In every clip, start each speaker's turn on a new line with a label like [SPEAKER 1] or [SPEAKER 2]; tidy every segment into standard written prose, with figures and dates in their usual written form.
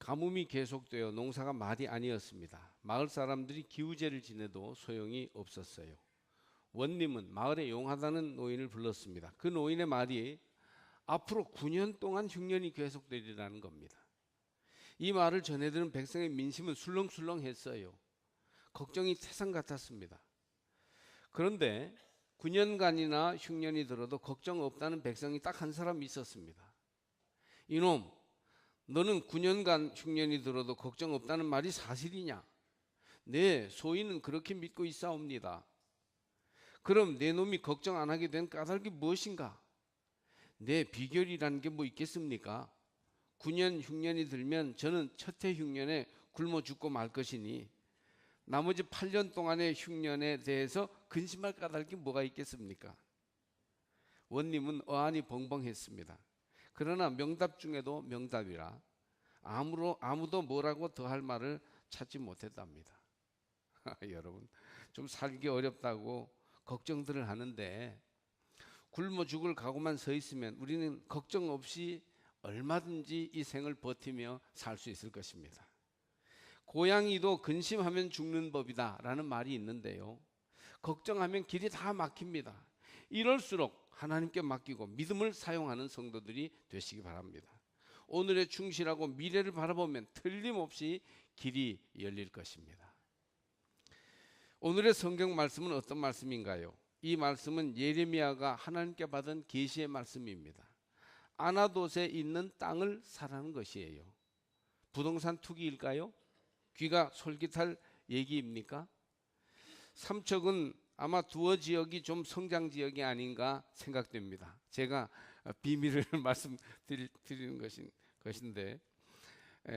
[SPEAKER 1] 가뭄이 계속되어 농사가 말이 아니었습니다. 마을 사람들이 기우제를 지내도 소용이 없었어요. 원님은 마을에 용하다는 노인을 불렀습니다. 그 노인의 말이 앞으로 9년 동안 흉년이 계속되리라는 겁니다. 이 말을 전해들은 백성의 민심은 술렁술렁했어요. 걱정이 태산 같았습니다. 그런데 9년간이나 흉년이 들어도 걱정 없다는 백성이 딱 한 사람 있었습니다. 이놈, 너는 9년간 흉년이 들어도 걱정 없다는 말이 사실이냐? 네, 소인은 그렇게 믿고 있사옵니다. 그럼 내 놈이 걱정 안 하게 된 까닭이 무엇인가? 네, 비결이라는 게 뭐 있겠습니까? 9년 흉년이 들면 저는 첫해 흉년에 굶어 죽고 말 것이니 나머지 8년 동안의 흉년에 대해서 근심할 까닭이 뭐가 있겠습니까? 원님은 어안이 벙벙했습니다. 그러나 명답 중에도 명답이라 아무도 뭐라고 더할 말을 찾지 못했답니다. 여러분, 좀 살기 어렵다고 걱정들을 하는데 굶어 죽을 각오만 서 있으면 우리는 걱정 없이 얼마든지 이 생을 버티며 살 수 있을 것입니다. 고양이도 근심하면 죽는 법이다 라는 말이 있는데요, 걱정하면 길이 다 막힙니다. 이럴수록 하나님께 맡기고 믿음을 사용하는 성도들이 되시기 바랍니다. 오늘에 충실하고 미래를 바라보면 틀림없이 길이 열릴 것입니다. 오늘의 성경 말씀은 어떤 말씀인가요? 이 말씀은 예레미야가 하나님께 받은 계시의 말씀입니다. 아나돗에 있는 땅을 사라는 것이에요. 부동산 투기일까요? 귀가 솔깃할 얘기입니까? 삼척은 아마 두어 지역이 좀 성장 지역이 아닌가 생각됩니다. 제가 비밀을 말씀드리는 것인데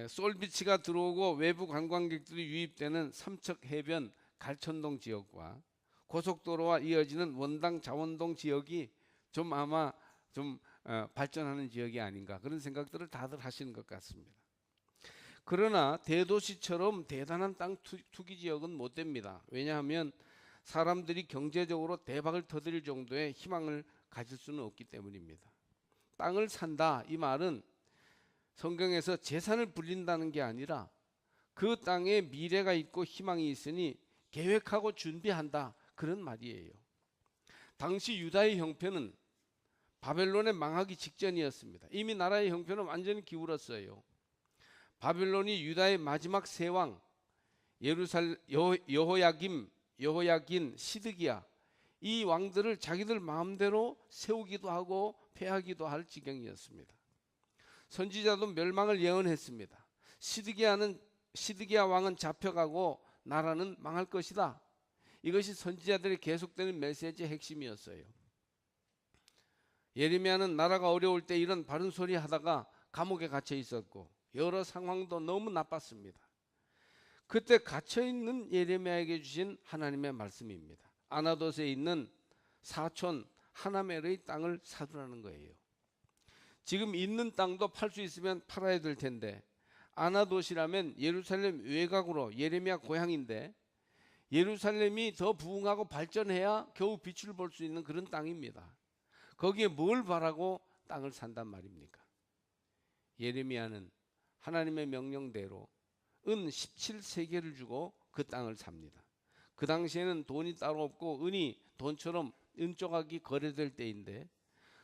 [SPEAKER 1] 솔비치가 들어오고 외부 관광객들이 유입되는 삼척 해변 갈천동 지역과 고속도로와 이어지는 원당 자원동 지역이 아마 발전하는 지역이 아닌가, 그런 생각들을 다들 하시는 것 같습니다. 그러나 대도시처럼 대단한 땅 투기 지역은 못 됩니다. 왜냐하면 사람들이 경제적으로 대박을 터뜨릴 정도의 희망을 가질 수는 없기 때문입니다. 땅을 산다, 이 말은 성경에서 재산을 불린다는 게 아니라 그 땅에 미래가 있고 희망이 있으니 계획하고 준비한다, 그런 말이에요. 당시 유다의 형편은 바벨론에 망하기 직전이었습니다. 이미 나라의 형편은 완전히 기울었어요. 바벨론이 유다의 마지막 세 왕 여호야긴, 시드기야, 이 왕들을 자기들 마음대로 세우기도 하고 폐하기도 할 지경이었습니다. 선지자도 멸망을 예언했습니다. 시드기야 왕은 잡혀가고 나라는 망할 것이다. 이것이 선지자들의 계속되는 메시지의 핵심이었어요. 예레미야는 나라가 어려울 때 이런 바른 소리 하다가 감옥에 갇혀 있었고 여러 상황도 너무 나빴습니다. 그때 갇혀있는 예레미야에게 주신 하나님의 말씀입니다. 아나돗에 있는 사촌 하나멜의 땅을 사두라는 거예요. 지금 있는 땅도 팔 수 있으면 팔아야 될 텐데, 아나돗이라면 예루살렘 외곽으로 예레미야 고향인데 예루살렘이 더 부흥하고 발전해야 겨우 빛을 볼 수 있는 그런 땅입니다. 거기에 뭘 바라고 땅을 산단 말입니까? 예레미야는 하나님의 명령대로 은 17세겔을 주고 그 땅을 삽니다. 그 당시에는 돈이 따로 없고 은이 돈처럼 은조각이 거래될 때인데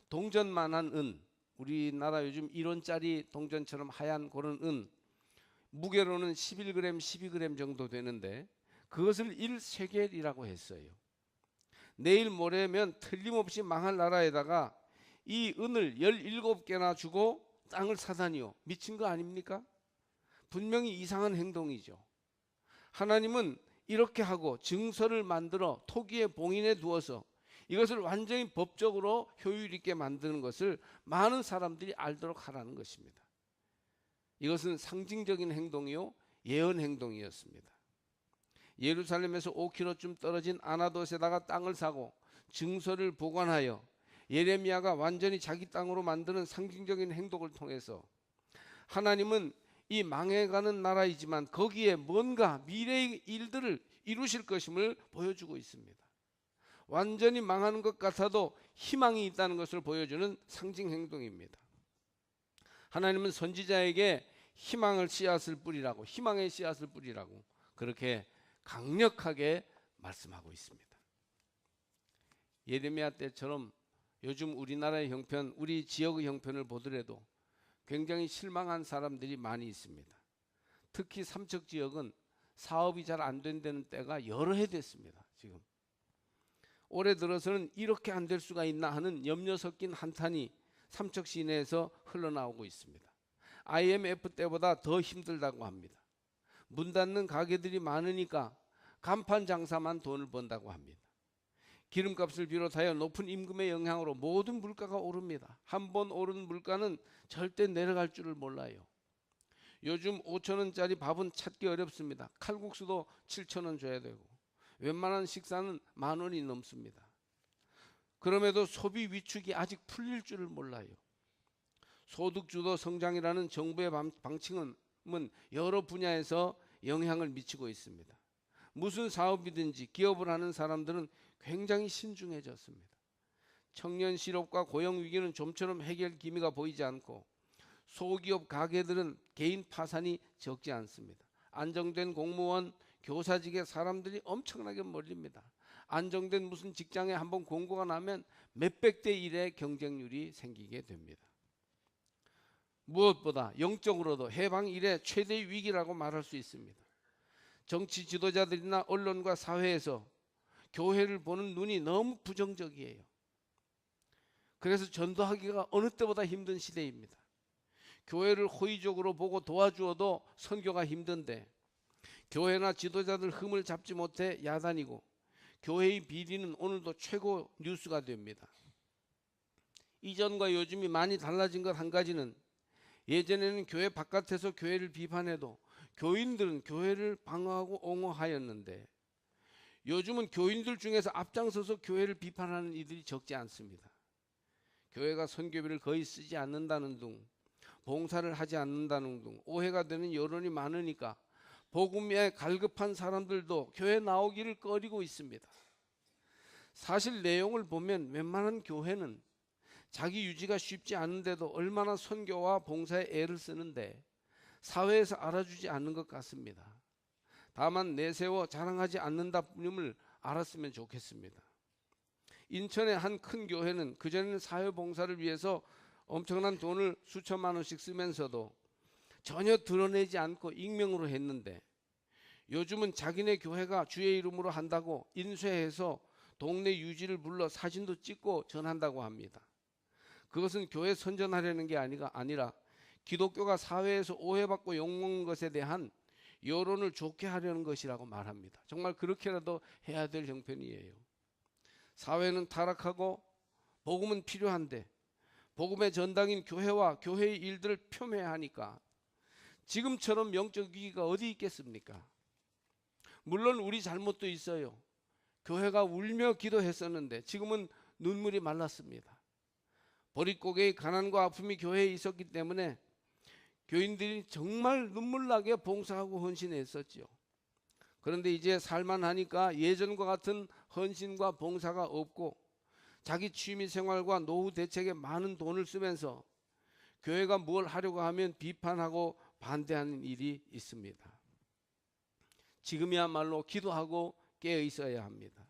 [SPEAKER 1] 동전만한 은, 우리나라 요즘 1원짜리 동전처럼 하얀 그런 은, 무게로는 11g, 12g 정도 되는데 그것을 1세겔이라고 했어요. 내일 모레면 틀림없이 망할 나라에다가 이 은을 17개나 주고 땅을 사다니요, 미친 거 아닙니까? 분명히 이상한 행동이죠. 하나님은 이렇게 하고 증서를 만들어 토기에 봉인해 두어서 이것을 완전히 법적으로 효율 있게 만드는 것을 많은 사람들이 알도록 하라는 것입니다. 이것은 상징적인 행동이요, 예언 행동이었습니다. 예루살렘에서 5km쯤 떨어진 아나돗에다가 땅을 사고 증서를 보관하여 예레미야가 완전히 자기 땅으로 만드는 상징적인 행동을 통해서 하나님은 이 망해가는 나라이지만 거기에 뭔가 미래의 일들을 이루실 것임을 보여주고 있습니다. 완전히 망하는 것 같아도 희망이 있다는 것을 보여주는 상징 행동입니다. 하나님은 선지자에게 희망을 씨앗을 뿌리라고, 희망의 씨앗을 뿌리라고 그렇게 강력하게 말씀하고 있습니다. 예레미야 때처럼 요즘 우리나라의 형편, 우리 지역의 형편을 보더라도 굉장히 실망한 사람들이 많이 있습니다. 특히 삼척 지역은 사업이 잘 안 된다는 때가 여러 해 됐습니다. 지금 올해 들어서는 이렇게 안 될 수가 있나 하는 염려 섞인 한탄이 삼척 시내에서 흘러나오고 있습니다. IMF 때보다 더 힘들다고 합니다. 문 닫는 가게들이 많으니까 간판 장사만 돈을 번다고 합니다. 기름값을 비롯하여 높은 임금의 영향으로 모든 물가가 오릅니다. 한 번 오른 물가는 절대 내려갈 줄을 몰라요. 요즘 5,000원짜리 밥은 찾기 어렵습니다. 칼국수도 7,000원 줘야 되고 웬만한 식사는 10,000원이 넘습니다. 그럼에도 소비 위축이 아직 풀릴 줄을 몰라요. 소득주도 성장이라는 정부의 방침은 여러 분야에서 영향을 미치고 있습니다. 무슨 사업이든지 기업을 하는 사람들은 굉장히 신중해졌습니다. 청년 실업과 고용 위기는 좀처럼 해결 기미가 보이지 않고 소기업 가게들은 개인 파산이 적지 않습니다. 안정된 공무원, 교사직에 사람들이 엄청나게 몰립니다. 안정된 무슨 직장에 한번 공고가 나면 몇백 대 1의 경쟁률이 생기게 됩니다. 무엇보다 영적으로도 해방 이래 최대의 위기라고 말할 수 있습니다. 정치 지도자들이나 언론과 사회에서 교회를 보는 눈이 너무 부정적이에요. 그래서 전도하기가 어느 때보다 힘든 시대입니다. 교회를 호의적으로 보고 도와주어도 선교가 힘든데 교회나 지도자들 흠을 잡지 못해 야단이고 교회의 비리는 오늘도 최고 뉴스가 됩니다. 이전과 요즘이 많이 달라진 것 한 가지는 예전에는 교회 바깥에서 교회를 비판해도 교인들은 교회를 방어하고 옹호하였는데 요즘은 교인들 중에서 앞장서서 교회를 비판하는 이들이 적지 않습니다. 교회가 선교비를 거의 쓰지 않는다는 등 봉사를 하지 않는다는 등 오해가 되는 여론이 많으니까 복음에 갈급한 사람들도 교회 나오기를 꺼리고 있습니다. 사실 내용을 보면 웬만한 교회는 자기 유지가 쉽지 않은데도 얼마나 선교와 봉사에 애를 쓰는데 사회에서 알아주지 않는 것 같습니다. 다만 내세워 자랑하지 않는다 뿐임을 알았으면 좋겠습니다. 인천의 한 큰 교회는 그전에는 사회봉사를 위해서 엄청난 돈을 수천만 원씩 쓰면서도 전혀 드러내지 않고 익명으로 했는데 요즘은 자기네 교회가 주의 이름으로 한다고 인쇄해서 동네 유지를 불러 사진도 찍고 전한다고 합니다. 그것은 교회 선전하려는 게 아니라 기독교가 사회에서 오해받고 욕먹는 것에 대한 여론을 좋게 하려는 것이라고 말합니다. 정말 그렇게라도 해야 될 형편이에요. 사회는 타락하고 복음은 필요한데 복음의 전당인 교회와 교회의 일들을 폄훼하니까 지금처럼 영적 위기가 어디 있겠습니까? 물론 우리 잘못도 있어요. 교회가 울며 기도했었는데 지금은 눈물이 말랐습니다. 보릿고개의 가난과 아픔이 교회에 있었기 때문에 교인들이 정말 눈물나게 봉사하고 헌신했었죠. 그런데 이제 살만하니까 예전과 같은 헌신과 봉사가 없고 자기 취미생활과 노후 대책에 많은 돈을 쓰면서 교회가 뭘 하려고 하면 비판하고 반대하는 일이 있습니다. 지금이야말로 기도하고 깨어 있어야 합니다.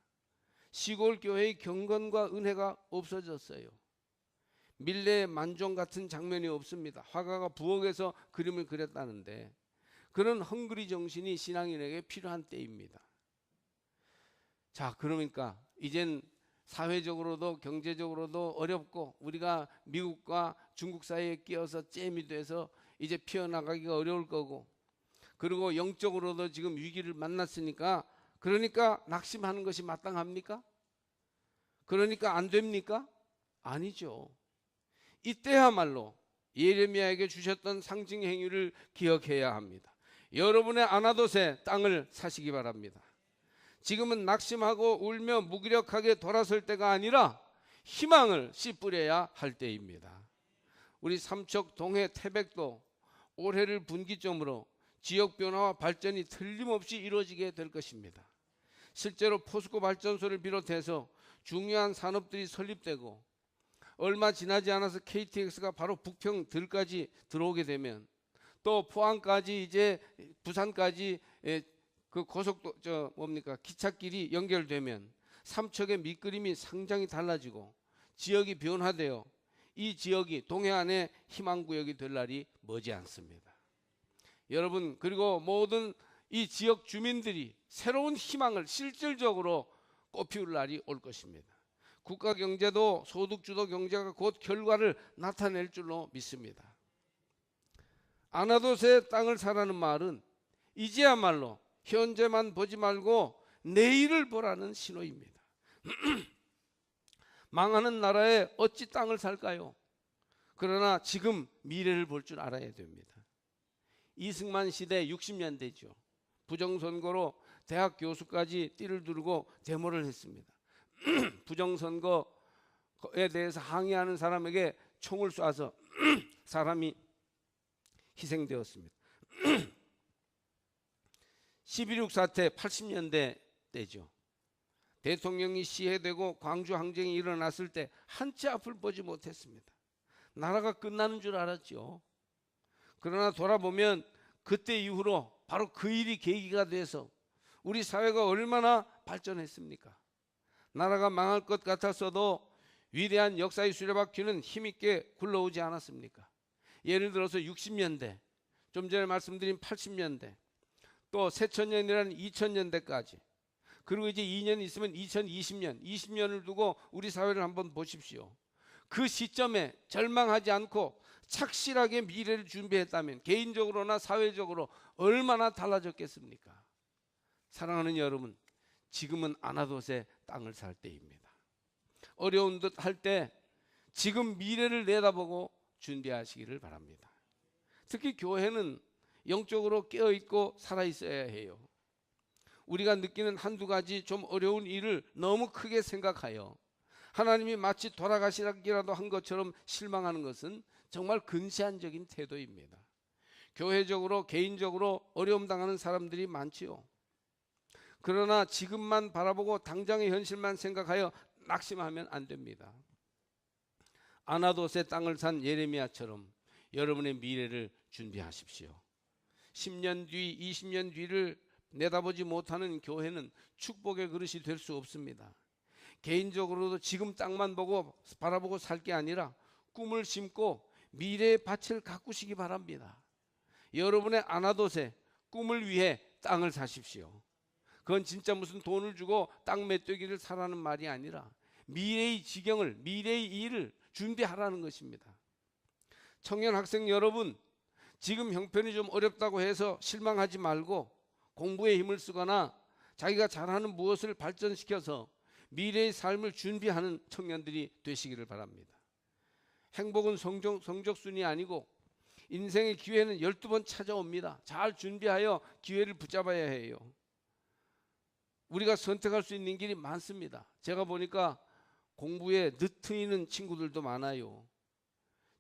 [SPEAKER 1] 시골 교회의 경건과 은혜가 없어졌어요. 밀레 만종 같은 장면이 없습니다. 화가가 부엌에서 그림을 그렸다는데 그런 헝그리 정신이 신앙인에게 필요한 때입니다. 자, 그러니까 이젠 사회적으로도 경제적으로도 어렵고 우리가 미국과 중국 사이에 끼어서 잼이 돼서 이제 피어나가기가 어려울 거고 그리고 영적으로도 지금 위기를 만났으니까 그러니까 낙심하는 것이 마땅합니까? 그러니까 안 됩니까? 아니죠. 이때야말로 예레미야에게 주셨던 상징 행위를 기억해야 합니다. 여러분의 아나돗에 땅을 사시기 바랍니다. 지금은 낙심하고 울며 무기력하게 돌아설 때가 아니라 희망을 씨 뿌려야 할 때입니다. 우리 삼척, 동해, 태백도 올해를 분기점으로 지역 변화와 발전이 틀림없이 이루어지게 될 것입니다. 실제로 포스코 발전소를 비롯해서 중요한 산업들이 설립되고 얼마 지나지 않아서 KTX가 바로 북평 들까지 들어오게 되면 또 포항까지 이제 부산까지 그 고속도 기찻길이 연결되면 삼척의 밑그림이 상당히 달라지고 지역이 변화되어 이 지역이 동해안의 희망구역이 될 날이 머지 않습니다. 여러분, 그리고 모든 이 지역 주민들이 새로운 희망을 실질적으로 꽃피울 날이 올 것입니다. 국가 경제도 소득주도 경제가 곧 결과를 나타낼 줄로 믿습니다. 아나도스의 땅을 사라는 말은 이제야말로 현재만 보지 말고 내일을 보라는 신호입니다. 망하는 나라에 어찌 땅을 살까요? 그러나 지금 미래를 볼 줄 알아야 됩니다. 이승만 시대 60년대죠. 부정선거로 대학 교수까지 띠를 두르고 데모를 했습니다. 부정선거에 대해서 항의하는 사람에게 총을 쏴서 사람이 희생되었습니다. 11.6 사태 80년대 때죠. 대통령이 시해되고 광주 항쟁이 일어났을 때 한치 앞을 보지 못했습니다. 나라가 끝나는 줄 알았죠. 그러나 돌아보면 그때 이후로 바로 그 일이 계기가 돼서 우리 사회가 얼마나 발전했습니까? 나라가 망할 것 같았어도 위대한 역사의 수레바퀴는 힘있게 굴러오지 않았습니까? 예를 들어서 60년대, 좀 전에 말씀드린 80년대, 또 새천년이라는 2000년대까지, 그리고 이제 2년 있으면 2020년, 20년을 두고 우리 사회를 한번 보십시오. 그 시점에 절망하지 않고 착실하게 미래를 준비했다면 개인적으로나 사회적으로 얼마나 달라졌겠습니까? 사랑하는 여러분, 지금은 아나도스의 땅을 살 때입니다. 어려운 듯 할 때 지금 미래를 내다보고 준비하시기를 바랍니다. 특히 교회는 영적으로 깨어있고 살아있어야 해요. 우리가 느끼는 한두 가지 좀 어려운 일을 너무 크게 생각하여 하나님이 마치 돌아가시기라도 한 것처럼 실망하는 것은 정말 근시안적인 태도입니다. 교회적으로 개인적으로 어려움 당하는 사람들이 많지요. 그러나 지금만 바라보고 당장의 현실만 생각하여 낙심하면 안 됩니다. 아나도스의 땅을 산 예레미야처럼 여러분의 미래를 준비하십시오. 10년 뒤, 20년 뒤를 내다보지 못하는 교회는 축복의 그릇이 될 수 없습니다. 개인적으로도 지금 땅만 보고 바라보고 살 게 아니라 꿈을 심고 미래의 밭을 가꾸시기 바랍니다. 여러분의 아나도스의 꿈을 위해 땅을 사십시오. 그건 진짜 무슨 돈을 주고 땅 메뚜기를 사라는 말이 아니라 미래의 지경을, 미래의 일을 준비하라는 것입니다. 청년 학생 여러분, 지금 형편이 좀 어렵다고 해서 실망하지 말고 공부에 힘을 쓰거나 자기가 잘하는 무엇을 발전시켜서 미래의 삶을 준비하는 청년들이 되시기를 바랍니다. 행복은 성적순이 아니고 인생의 기회는 12번 찾아옵니다. 잘 준비하여 기회를 붙잡아야 해요. 우리가 선택할 수 있는 길이 많습니다. 제가 보니까 공부에 늦트이는 친구들도 많아요.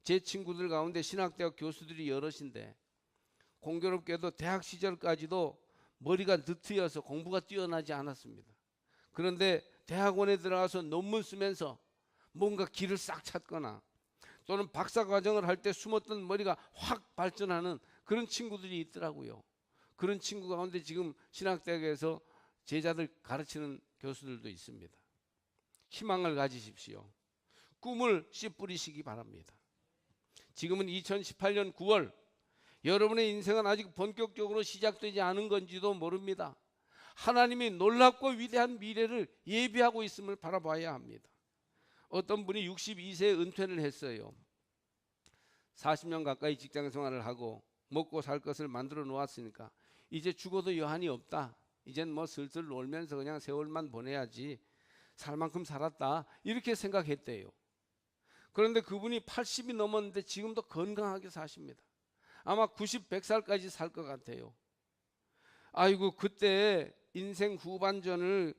[SPEAKER 1] 제 친구들 가운데 신학대학 교수들이 여럿인데 공교롭게도 대학 시절까지도 머리가 늦트여서 공부가 뛰어나지 않았습니다. 그런데 대학원에 들어가서 논문 쓰면서 뭔가 길을 싹 찾거나 또는 박사과정을 할 때 숨었던 머리가 확 발전하는 그런 친구들이 있더라고요. 그런 친구 가운데 지금 신학대학에서 제자들 가르치는 교수들도 있습니다. 희망을 가지십시오. 꿈을 씨 뿌리시기 바랍니다. 지금은 2018년 9월, 여러분의 인생은 아직 본격적으로 시작되지 않은 건지도 모릅니다. 하나님이 놀랍고 위대한 미래를 예비하고 있음을 바라봐야 합니다. 어떤 분이 62세에 은퇴를 했어요. 40년 가까이 직장 생활을 하고 먹고 살 것을 만들어 놓았으니까 이제 죽어도 여한이 없다. 이젠 뭐 슬슬 놀면서 그냥 세월만 보내야지, 살 만큼 살았다, 이렇게 생각했대요. 그런데 그분이 80이 넘었는데 지금도 건강하게 사십니다. 아마 90, 100살까지 살 것 같아요. 아이고, 그때 인생 후반전을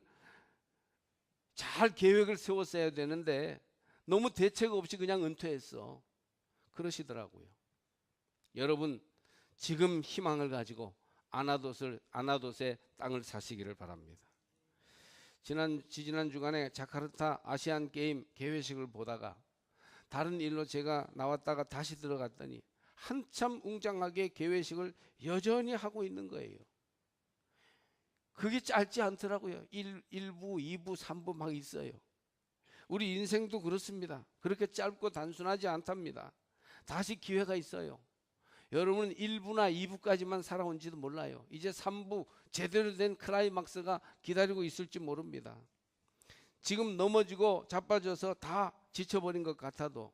[SPEAKER 1] 잘 계획을 세웠어야 되는데 너무 대책 없이 그냥 은퇴했어, 그러시더라고요. 여러분, 지금 희망을 가지고 아나도스의 땅을 사시기를 바랍니다. 지지난 주간에 자카르타 아시안 게임 개회식을 보다가 다른 일로 제가 나왔다가 다시 들어갔더니 한참 웅장하게 개회식을 여전히 하고 있는 거예요. 그게 짧지 않더라고요. 1부, 2부, 3부 막 있어요. 우리 인생도 그렇습니다. 그렇게 짧고 단순하지 않답니다. 다시 기회가 있어요. 여러분은 1부나 2부까지만 살아온지도 몰라요. 이제 3부 제대로 된 클라이막스가 기다리고 있을지 모릅니다. 지금 넘어지고 자빠져서 다 지쳐버린 것 같아도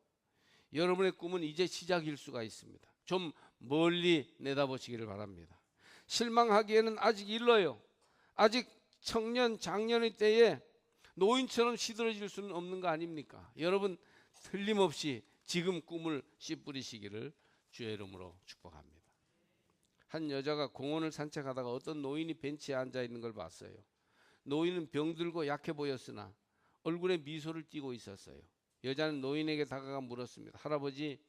[SPEAKER 1] 여러분의 꿈은 이제 시작일 수가 있습니다. 좀 멀리 내다보시기를 바랍니다. 실망하기에는 아직 일러요. 아직 청년, 장년의 때에 노인처럼 시들어질 수는 없는 거 아닙니까? 여러분 틀림없이 지금 꿈을 씨뿌리시기를 주의 이름으로 축복합니다. 한 여자가 공원을 산책하다가 어떤 노인이 벤치에 앉아 있는 걸 봤어요. 노인은 병들고 약해 보였으나 얼굴에 미소를 띠고 있었어요. 여자는 노인에게 다가가 물었습니다. 할아버지,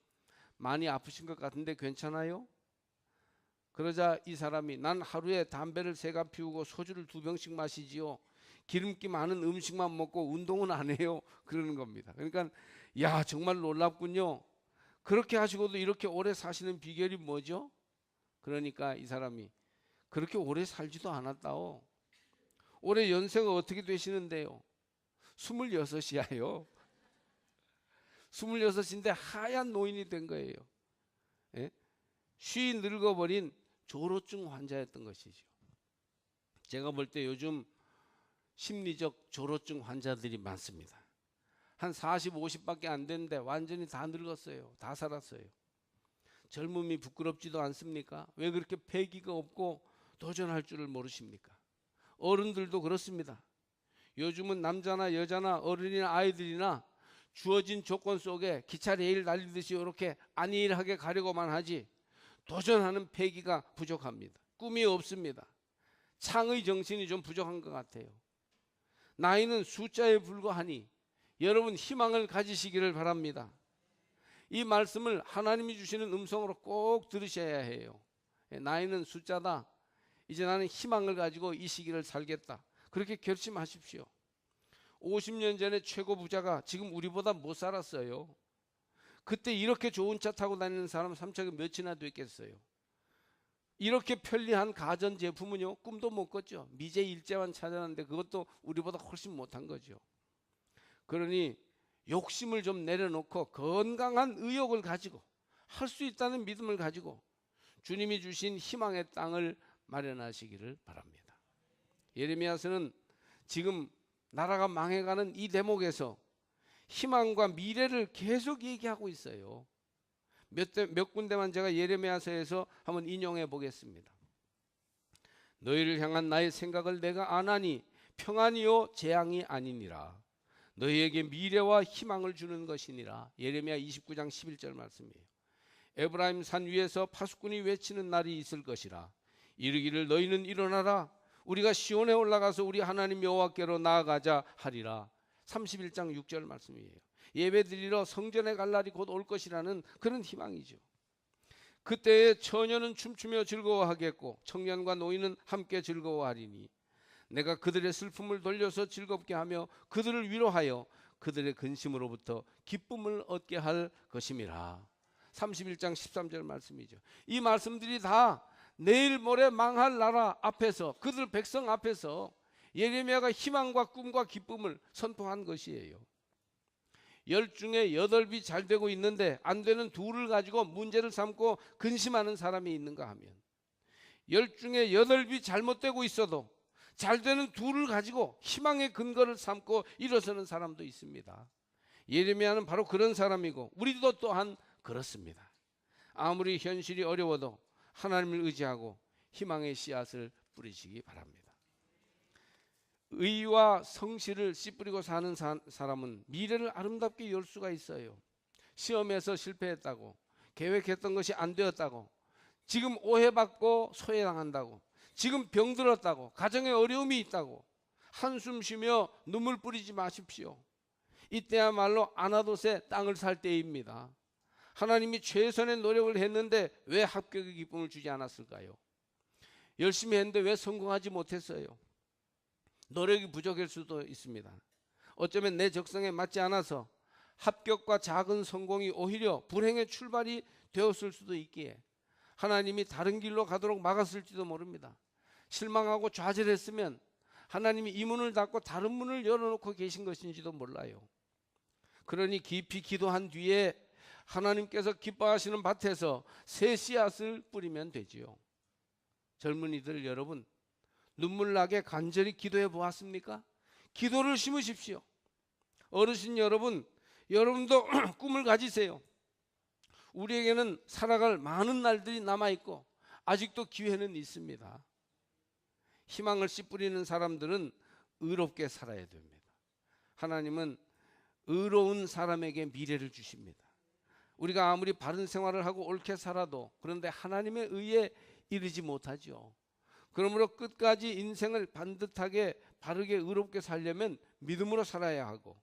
[SPEAKER 1] 많이 아프신 것 같은데 괜찮아요? 그러자 이 사람이 난 하루에 담배를 3갑 피우고 소주를 2병씩 마시지요. 기름기 많은 음식만 먹고 운동은 안 해요. 그러는 겁니다. 그러니까 야, 정말 놀랍군요. 그렇게 하시고도 이렇게 오래 사시는 비결이 뭐죠? 그러니까 이 사람이 그렇게 오래 살지도 않았다오. 올해 연세가 어떻게 되시는데요? 26이야요. 26인데 하얀 노인이 된 거예요. 예? 쉬 늙어버린 조로증 환자였던 것이죠. 제가 볼 때 요즘 심리적 조로증 환자들이 많습니다. 한 40, 50밖에 안 됐는데 완전히 다 늙었어요. 다 살았어요. 젊음이 부끄럽지도 않습니까? 왜 그렇게 패기가 없고 도전할 줄을 모르십니까? 어른들도 그렇습니다. 요즘은 남자나 여자나 어른이나 아이들이나 주어진 조건 속에 기차 레일 달리듯이 이렇게 안일하게 가려고만 하지 도전하는 패기가 부족합니다. 꿈이 없습니다. 창의 정신이 좀 부족한 것 같아요. 나이는 숫자에 불과하니 여러분 희망을 가지시기를 바랍니다. 이 말씀을 하나님이 주시는 음성으로 꼭 들으셔야 해요. 나이는 숫자다. 이제 나는 희망을 가지고 이 시기를 살겠다. 그렇게 결심하십시오. 50년 전에 최고 부자가 지금 우리보다 못 살았어요. 그때 이렇게 좋은 차 타고 다니는 사람 3차가 몇이나 됐겠어요. 이렇게 편리한 가전제품은요 꿈도 못 꿨죠. 미제 일제만 찾아놨는데 그것도 우리보다 훨씬 못한 거죠. 그러니 욕심을 좀 내려놓고 건강한 의욕을 가지고 할 수 있다는 믿음을 가지고 주님이 주신 희망의 땅을 마련하시기를 바랍니다. 예레미야서는 지금 나라가 망해가는 이 대목에서 희망과 미래를 계속 얘기하고 있어요. 몇 군데만 제가 예레미야서에서 한번 인용해 보겠습니다. 너희를 향한 나의 생각을 내가 아나니 평안이요 재앙이 아니니라. 너희에게 미래와 희망을 주는 것이니라. 예레미야 29장 11절 말씀이에요. 에브라임 산 위에서 파수꾼이 외치는 날이 있을 것이라. 이르기를 너희는 일어나라. 우리가 시온에 올라가서 우리 하나님 여호와께로 나아가자 하리라. 31장 6절 말씀이에요. 예배드리러 성전에 갈 날이 곧 올 것이라는 그런 희망이죠. 그때에 처녀는 춤추며 즐거워하겠고 청년과 노인은 함께 즐거워하리니 내가 그들의 슬픔을 돌려서 즐겁게 하며 그들을 위로하여 그들의 근심으로부터 기쁨을 얻게 할 것임이라. 31장 13절 말씀이죠. 이 말씀들이 다 내일 모레 망할 나라 앞에서 그들 백성 앞에서 예레미야가 희망과 꿈과 기쁨을 선포한 것이에요. 10 중에 8이 잘 되고 있는데 안 되는 2를 가지고 문제를 삼고 근심하는 사람이 있는가 하면 10 중에 8이 잘못되고 있어도 잘 되는 2를 가지고 희망의 근거를 삼고 일어서는 사람도 있습니다. 예레미야는 바로 그런 사람이고 우리도 또한 그렇습니다. 아무리 현실이 어려워도 하나님을 의지하고 희망의 씨앗을 뿌리시기 바랍니다. 의와 성실을 씨 뿌리고 사는 사람은 미래를 아름답게 열 수가 있어요. 시험에서 실패했다고, 계획했던 것이 안 되었다고, 지금 오해받고 소외당한다고, 지금 병들었다고, 가정에 어려움이 있다고 한숨 쉬며 눈물 뿌리지 마십시오. 이때야말로 아나돗에 땅을 살 때입니다. 하나님이 최선의 노력을 했는데 왜 합격의 기쁨을 주지 않았을까요? 열심히 했는데 왜 성공하지 못했어요? 노력이 부족할 수도 있습니다. 어쩌면 내 적성에 맞지 않아서 합격과 작은 성공이 오히려 불행의 출발이 되었을 수도 있기에 하나님이 다른 길로 가도록 막았을지도 모릅니다. 실망하고 좌절했으면 하나님이 이 문을 닫고 다른 문을 열어놓고 계신 것인지도 몰라요. 그러니 깊이 기도한 뒤에 하나님께서 기뻐하시는 밭에서 새 씨앗을 뿌리면 되지요. 젊은이들 여러분, 눈물 나게 간절히 기도해 보았습니까? 기도를 심으십시오. 어르신 여러분, 여러분도 꿈을 가지세요. 우리에게는 살아갈 많은 날들이 남아있고 아직도 기회는 있습니다. 희망을 씨 뿌리는 사람들은 의롭게 살아야 됩니다. 하나님은 의로운 사람에게 미래를 주십니다. 우리가 아무리 바른 생활을 하고 옳게 살아도 그런데 하나님의 의에 이르지 못하죠. 그러므로 끝까지 인생을 반듯하게 바르게 의롭게 살려면 믿음으로 살아야 하고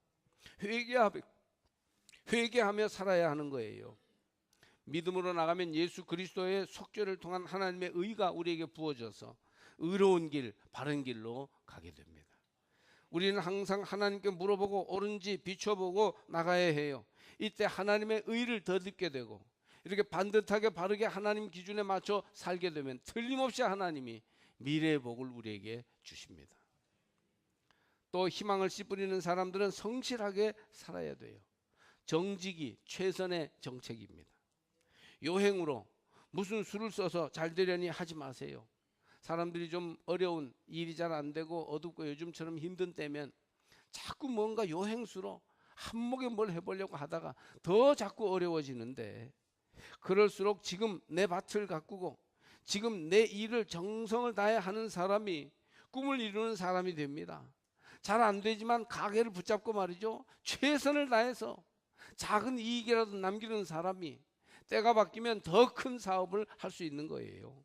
[SPEAKER 1] 회개하며 살아야 하는 거예요. 믿음으로 나가면 예수 그리스도의 속죄를 통한 하나님의 의가 우리에게 부어져서 의로운 길, 바른 길로 가게 됩니다. 우리는 항상 하나님께 물어보고 옳은지 비춰보고 나가야 해요. 이때 하나님의 의를 덧입게 되고 이렇게 반듯하게 바르게 하나님 기준에 맞춰 살게 되면 틀림없이 하나님이 미래의 복을 우리에게 주십니다. 또 희망을 씨 뿌리는 사람들은 성실하게 살아야 돼요. 정직이 최선의 정책입니다. 요행으로 무슨 수를 써서 잘 되려니 하지 마세요. 사람들이 좀 어려운 일이 잘 안 되고 어둡고 요즘처럼 힘든 때면 자꾸 뭔가 요행수로 한몫에 뭘 해보려고 하다가 더 자꾸 어려워지는데, 그럴수록 지금 내 밭을 가꾸고 지금 내 일을 정성을 다해 하는 사람이 꿈을 이루는 사람이 됩니다. 잘 안 되지만 가게를 붙잡고 말이죠, 최선을 다해서 작은 이익이라도 남기는 사람이 때가 바뀌면 더 큰 사업을 할 수 있는 거예요.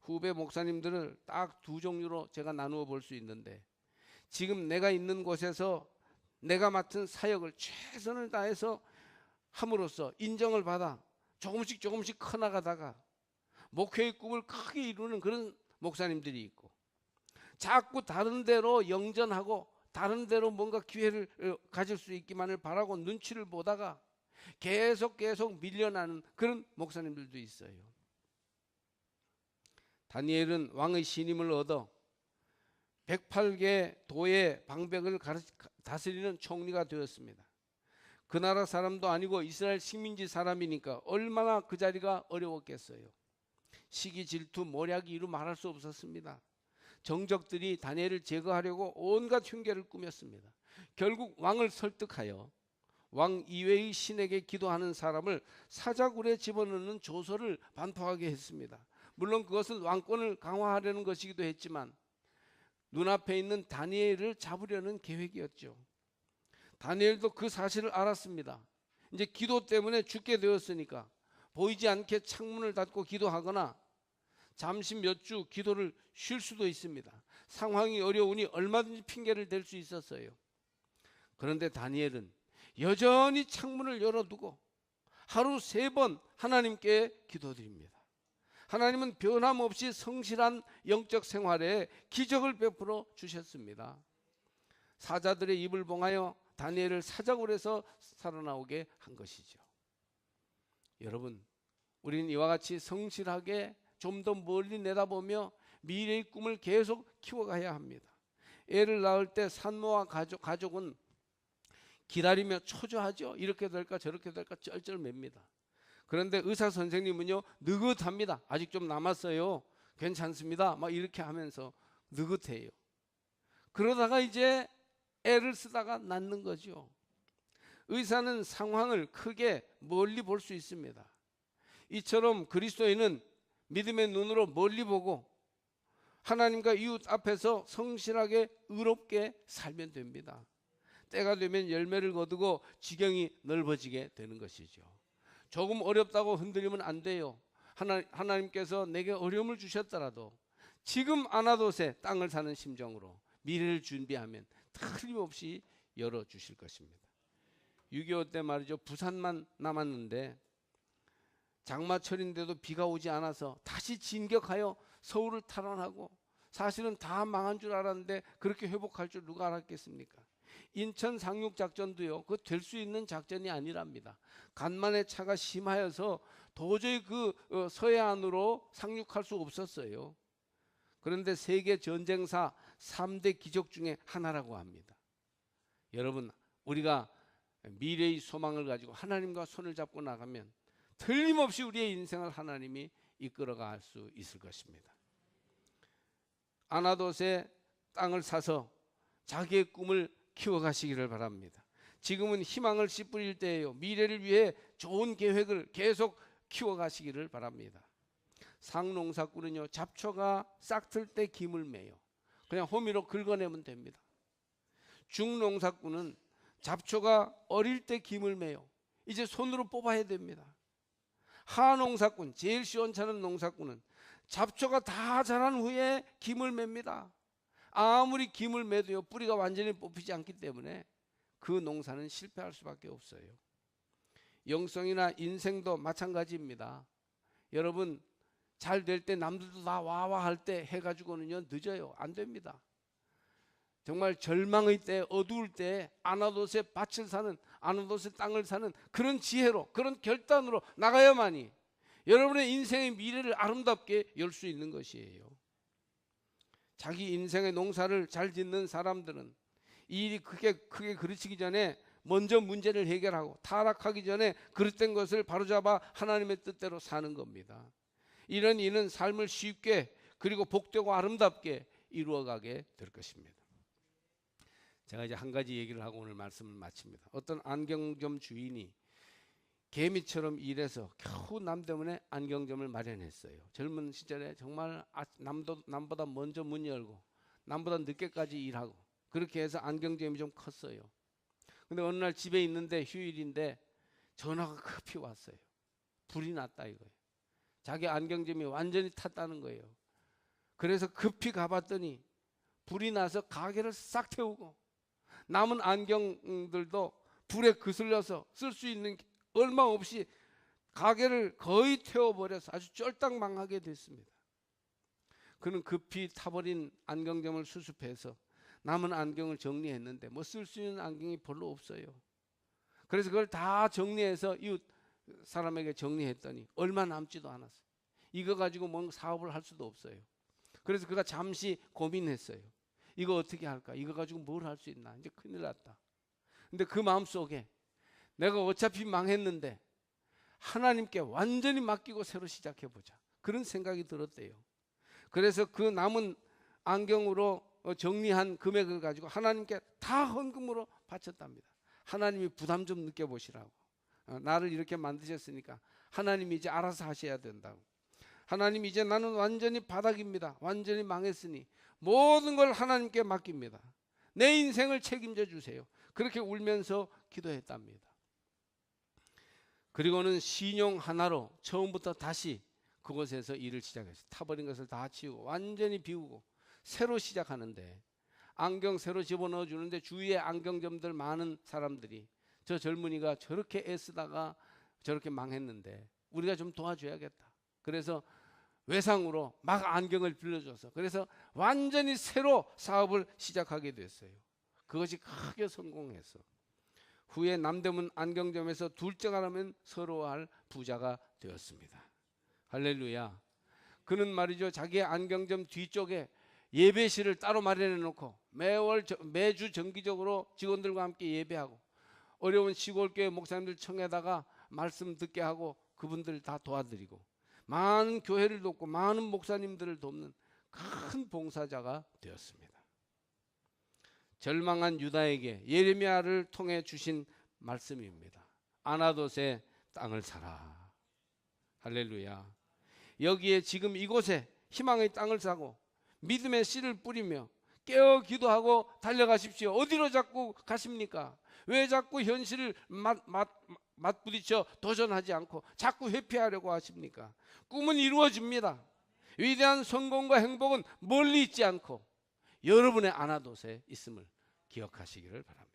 [SPEAKER 1] 후배 목사님들을 딱 두 종류로 제가 나누어 볼 수 있는데, 지금 내가 있는 곳에서 내가 맡은 사역을 최선을 다해서 함으로써 인정을 받아 조금씩 커나가다가 목회의 꿈을 크게 이루는 그런 목사님들이 있고, 자꾸 다른 데로 영전하고 다른 데로 뭔가 기회를 가질 수 있기만을 바라고 눈치를 보다가 계속 밀려나는 그런 목사님들도 있어요. 다니엘은 왕의 신임을 얻어 108개 도의 방백을 다스리는 총리가 되었습니다. 그 나라 사람도 아니고 이스라엘 식민지 사람이니까 얼마나 그 자리가 어려웠겠어요. 시기, 질투, 모략이 이루 말할 수 없었습니다. 정적들이 다니엘을 제거하려고 온갖 흉계를 꾸몄습니다. 결국 왕을 설득하여 왕 이외의 신에게 기도하는 사람을 사자굴에 집어넣는 조서를 반포하게 했습니다. 물론 그것은 왕권을 강화하려는 것이기도 했지만 눈앞에 있는 다니엘을 잡으려는 계획이었죠. 다니엘도 그 사실을 알았습니다. 이제 기도 때문에 죽게 되었으니까 보이지 않게 창문을 닫고 기도하거나 잠시 몇 주 기도를 쉴 수도 있습니다. 상황이 어려우니 얼마든지 핑계를 댈 수 있었어요. 그런데 다니엘은 여전히 창문을 열어두고 하루 3번 하나님께 기도드립니다. 하나님은 변함없이 성실한 영적 생활에 기적을 베풀어 주셨습니다. 사자들의 입을 봉하여 다니엘을 사자굴에서 살아나오게 한 것이죠. 여러분, 우리는 이와 같이 성실하게 좀 더 멀리 내다보며 미래의 꿈을 계속 키워가야 합니다. 애를 낳을 때 산모와 가족은 기다리며 초조하죠. 이렇게 될까 저렇게 될까 쩔쩔맵니다. 그런데 의사 선생님은요, 느긋합니다. 아직 좀 남았어요. 괜찮습니다. 막 이렇게 하면서 느긋해요. 그러다가 이제 애를 쓰다가 낳는 거죠. 의사는 상황을 크게 멀리 볼 수 있습니다. 이처럼 그리스도인은 믿음의 눈으로 멀리 보고 하나님과 이웃 앞에서 성실하게 의롭게 살면 됩니다. 때가 되면 열매를 거두고 지경이 넓어지게 되는 것이죠. 조금 어렵다고 흔들리면 안 돼요. 하나님께서 내게 어려움을 주셨더라도 지금 아나돗에 땅을 사는 심정으로 미래를 준비하면 틀림없이 열어주실 것입니다. 6.25 때 말이죠, 부산만 남았는데 장마철인데도 비가 오지 않아서 다시 진격하여 서울을 탈환하고, 사실은 다 망한 줄 알았는데 그렇게 회복할 줄 누가 알았겠습니까? 인천 상륙 작전도요, 그 될 수 있는 작전이 아니랍니다. 간만에 차가 심하여서 도저히 그 서해안으로 상륙할 수 없었어요. 그런데 세계 전쟁사 3대 기적 중에 하나라고 합니다. 여러분, 우리가 미래의 소망을 가지고 하나님과 손을 잡고 나가면 틀림없이 우리의 인생을 하나님이 이끌어갈 수 있을 것입니다. 아나돗의 땅을 사서 자기의 꿈을 키워가시기를 바랍니다. 지금은 희망을 씨 뿌릴 때예요. 미래를 위해 좋은 계획을 계속 키워가시기를 바랍니다. 상농사꾼은요, 잡초가 싹틀 때 김을 매요. 그냥 호미로 긁어내면 됩니다. 중농사꾼은 잡초가 어릴 때 김을 매요. 이제 손으로 뽑아야 됩니다. 하농사꾼, 제일 시원찮은 농사꾼은 잡초가 다 자란 후에 김을 맵니다. 아무리 김을 매도요, 뿌리가 완전히 뽑히지 않기 때문에 그 농사는 실패할 수밖에 없어요. 영성이나 인생도 마찬가지입니다. 여러분, 잘 될 때 남들도 다 와와 할 때 해가지고는요, 늦어요. 안 됩니다. 정말 절망의 때, 어두울 때 아나돗의 밭을 사는, 아나돗의 땅을 사는 그런 지혜로, 그런 결단으로 나가야만이 여러분의 인생의 미래를 아름답게 열 수 있는 것이에요. 자기 인생의 농사를 잘 짓는 사람들은 이 일이 크게 그르치기 전에 먼저 문제를 해결하고 타락하기 전에 그릇된 것을 바로잡아 하나님의 뜻대로 사는 겁니다. 이런 이는 삶을 쉽게 그리고 복되고 아름답게 이루어가게 될 것입니다. 제가 이제 한 가지 얘기를 하고 오늘 말씀을 마칩니다. 어떤 안경점 주인이 개미처럼 일해서 겨우 남대문에 안경점을 마련했어요. 젊은 시절에 정말 남보다 먼저 문 열고 남보다 늦게까지 일하고 그렇게 해서 안경점이 좀 컸어요. 근데 어느 날 집에 있는데 휴일인데 전화가 급히 왔어요. 불이 났다 이거예요. 자기 안경점이 완전히 탔다는 거예요. 그래서 급히 가봤더니 불이 나서 가게를 싹 태우고 남은 안경들도 불에 그슬려서 쓸 수 있는 얼마 없이 가게를 거의 태워버려서 아주 쫄딱망하게 됐습니다. 그는 급히 타버린 안경점을 수습해서 남은 안경을 정리했는데 뭐 쓸 수 있는 안경이 별로 없어요. 그래서 그걸 다 정리해서 이웃 사람에게 정리했더니 얼마 남지도 않았어요. 이거 가지고 뭔 사업을 할 수도 없어요. 그래서 그가 잠시 고민했어요. 이거 어떻게 할까? 이거 가지고 뭘 할 수 있나? 이제 큰일 났다. 근데 그 마음속에 내가 어차피 망했는데 하나님께 완전히 맡기고 새로 시작해보자. 그런 생각이 들었대요. 그래서 그 남은 안경으로 정리한 금액을 가지고 하나님께 다 헌금으로 바쳤답니다. 하나님이 부담 좀 느껴보시라고. 나를 이렇게 만드셨으니까 하나님이 이제 알아서 하셔야 된다고. 하나님, 이제 나는 완전히 바닥입니다. 완전히 망했으니 모든 걸 하나님께 맡깁니다. 내 인생을 책임져 주세요. 그렇게 울면서 기도했답니다. 그리고는 신용 하나로 처음부터 다시 그곳에서 일을 시작했어요. 타버린 것을 다 치우고 완전히 비우고 새로 시작하는데 안경 새로 집어넣어 주는데 주위에 안경점들 많은 사람들이 저 젊은이가 저렇게 애쓰다가 저렇게 망했는데 우리가 좀 도와줘야겠다. 그래서 외상으로 막 안경을 빌려줘서 그래서 완전히 새로 사업을 시작하게 됐어요. 그것이 크게 성공해서 후에 남대문 안경점에서 둘째가라면 서러워할 부자가 되었습니다. 할렐루야. 그는 말이죠, 자기의 안경점 뒤쪽에 예배실을 따로 마련해 놓고 매주 정기적으로 직원들과 함께 예배하고 어려운 시골교회 목사님들 청에다가 말씀 듣게 하고 그분들 다 도와드리고 많은 교회를 돕고 많은 목사님들을 돕는 큰 봉사자가 되었습니다. 절망한 유다에게 예레미야를 통해 주신 말씀입니다. 아나돗의 땅을 사라. 할렐루야. 여기에 지금 이곳에 희망의 땅을 사고 믿음의 씨를 뿌리며 깨어 기도하고 달려가십시오. 어디로 자꾸 가십니까? 왜 자꾸 현실을 맞부딪혀 도전하지 않고 자꾸 회피하려고 하십니까? 꿈은 이루어집니다. 위대한 성공과 행복은 멀리 있지 않고 여러분의 아나돗에 있음을 기억하시기를 바랍니다.